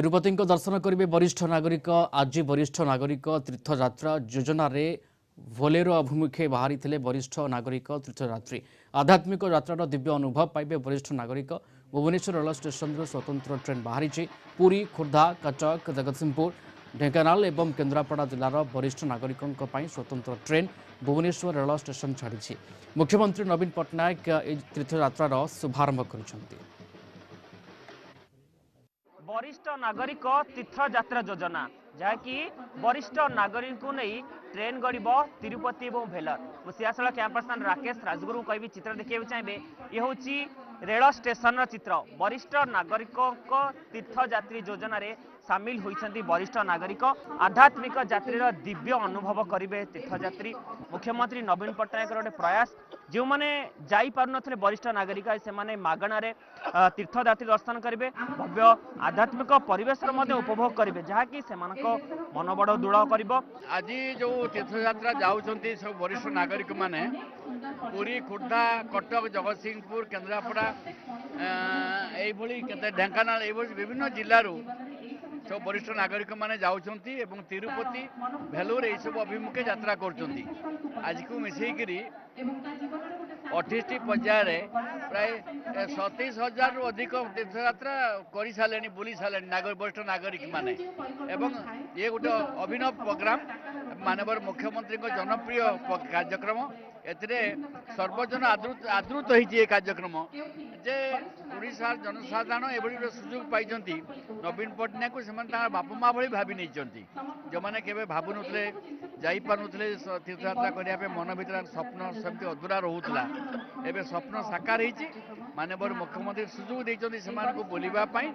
तिरुपति दर्शन करेंगे वरिष्ठ नागरिक। आज वरिष्ठ नागरिक तीर्थयात्रा योजना भोलेरो अभिमुखे बाहरी वरिष्ठ नागरिक तीर्थयात्री आध्यात्मिक यात्रार दिव्य अनुभव पाइबे वरिष्ठ नागरिक। भुवनेश्वर रेल स्टेशन स्वतंत्र ट्रेन बाहरी। पुरी, खोर्धा, कटक, जगतसिंहपुर, ढेंकानाल और केन्द्रापड़ा जिलार वरिष्ठ नागरिकों स्वतंत्र ट्रेन भुवनेश्वर रेल स्टेशन छाड़ी। मुख्यमंत्री नवीन पट्टनायक तीर्थयात्रार शुभारंभ कर वरिष्ठ नागरिक तीर्थयात्रा योजना जहाँकि वरिष्ठ नागरिक को नहीं ट्रेन गड़ब तिरुपति और भेलर। मुझे सियासला कैंपस राकेश राजगुरु कह चित्र देखा चाहिए। ये हूँ रेल स्टेशन चित्र। वरिष्ठ नागरिक तीर्थयात्री योजना रे सामिल होती वरिष्ठ नागरिक। आध्यात्मिक यात्रीर दिव्य अनुभव करेंगे तीर्थयात्री। मुख्यमंत्री नवीन पट्टनायक गोटे प्रयास जो मैंने जापार वरिष्ठ नागरिक से मागणार तीर्थयात्री दर्शन करेंगे। भव्य आध्यात्मिक परिवेश उपभोग करेंगे जहाँकि मनोबल दृढ़ कर। आज जो तीर्थयात्रा जाऊँगी सब वरिष्ठ नागरिक माने पुरी, खोर्धा, कटक, जगतसिंहपुर, केन्द्रापड़ा ये ढेंकानाल ये विभिन्न जिलूर सब वरिष्ठ नागरिक माने जाउछंती एवं तिरुपति, भेलूर ये सब अभिमुखे यात्रा करछंती। आज को मिसेकरी 28 पर्याय प्राय 27,000 रु अधिक तीर्थयात्रा कर सारे बुली सारे वरिष्ठ नागरिक माने एवं ये गोटे अभिनव प्रोग्राम माननीय मुख्यमंत्री जनप्रिय कार्यक्रम। एथिरे सर्वजन आदृत होती कार्यक्रम जे ओडिशा जनसाधारण एभली सुजोग पाई नवीन पट्टनायक से बापा माँ भाई भावी नहीं जो मैंने केवे भावु नुले जापार तीर्थयात्रा करने मन भर स्वप्न सेमती अधूरा रोला एवं स्वप्न साकार होती। माननीय मुख्यमंत्री सुजोग देते से बुलवाई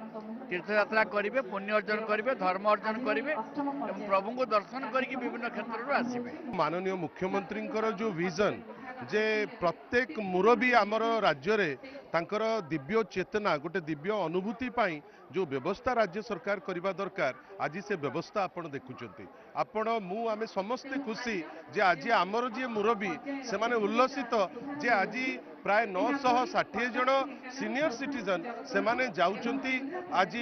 तीर्थयात्रा करेंगे, पुण्य अर्जन करेंगे, धर्म अर्जन करेंगे, प्रभु को दर्शन करके विभिन्न क्षेत्र आसवे। माननीय मुख्यमंत्री जो विजन जे प्रत्येक मुरबी आमर राज्य रे तांकर दिव्य चेतना गोटे दिव्य अनुभूति पाई जो व्यवस्था राज्य सरकार करबा दरकार आज से व्यवस्था आपण देखुचंती। आपण मु आमे समस्ते खुशी जे आज आमर जे मुरबी से माने उल्लसित जे आज प्राय 960 जन सीनियर सिटीजन से माने जाउचंती आज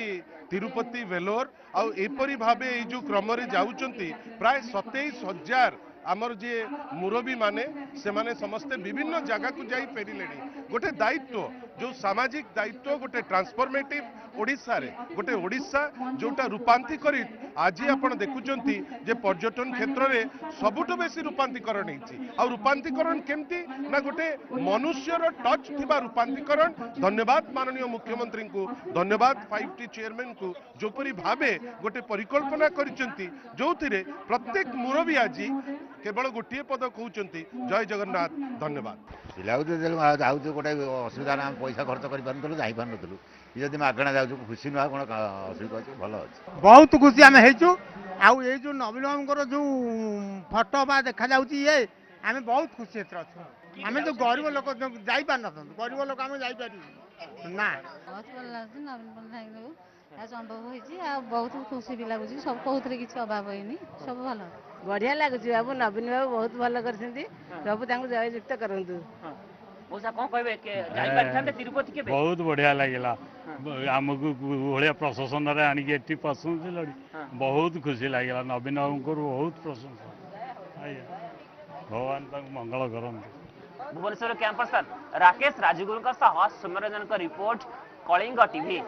तिरुपति वेलोर आ एपरी भाबे ए जो क्रम रे जाउचंती प्राय 27,000 आमर जे मुरबी माने से माने समस्ते विभिन्न जगह को जाई फेरिले। गोटे दायित्व जो सामाजिक दायित्व गोटे ट्रांसफॉर्मेटिव ओडिशा रे गोटे ओडिशा जोटा रूपांतरित आज आपण देखुचंती जे पर्यटन क्षेत्र रे सबुठो बेसी रूपांतरीकरण होईची। आ रूपांतरीकरण केमती ना गोटे मनुष्यर टच थिबा रूपांतरीकरण। धन्यवाद माननीय मुख्यमंत्री को, धन्यवाद 5T चेयरमैन को जोपरी भाबे गोटे परिकल्पना करिसंती जोथिरे प्रत्येक मुरबी आज केवल गोटे पद कहते जय जगन्नाथ। धन्यवाद। पिला जाऊँ गोटे असुविधा ना पैसा खर्च कर जापारूँ जदि मागणा जाऊँ खुशी नुआ कौन असुविधा अच्छे भल अच्छे बहुत खुशी आम हो। जो नवीन बाबू जो फटो बा देखा ये आम बहुत खुशी अच्छे। आम जो गरीब लोक जापार न गरीब लोक आम जापर ना बहुत भल लगे। नवीन पट्टनायक संभव हो बहुत खुशी भी लगुच। सब कौन किसी अभाव होनी सब भल बढ़िया लगुच। बाबू नवीन बाबू बहुत भल कर प्रभु जययुक्त करूँ। बहुत बढ़िया लगे आमको भाया प्रशासन आनिकी पसंद बहुत खुशी लगे। नवीन बाबू बहुत प्रशंसा भगवान मंगल करते। Bhubaneswar campus Rakesh Rajguru Soumyaranjan report Kalinga TV.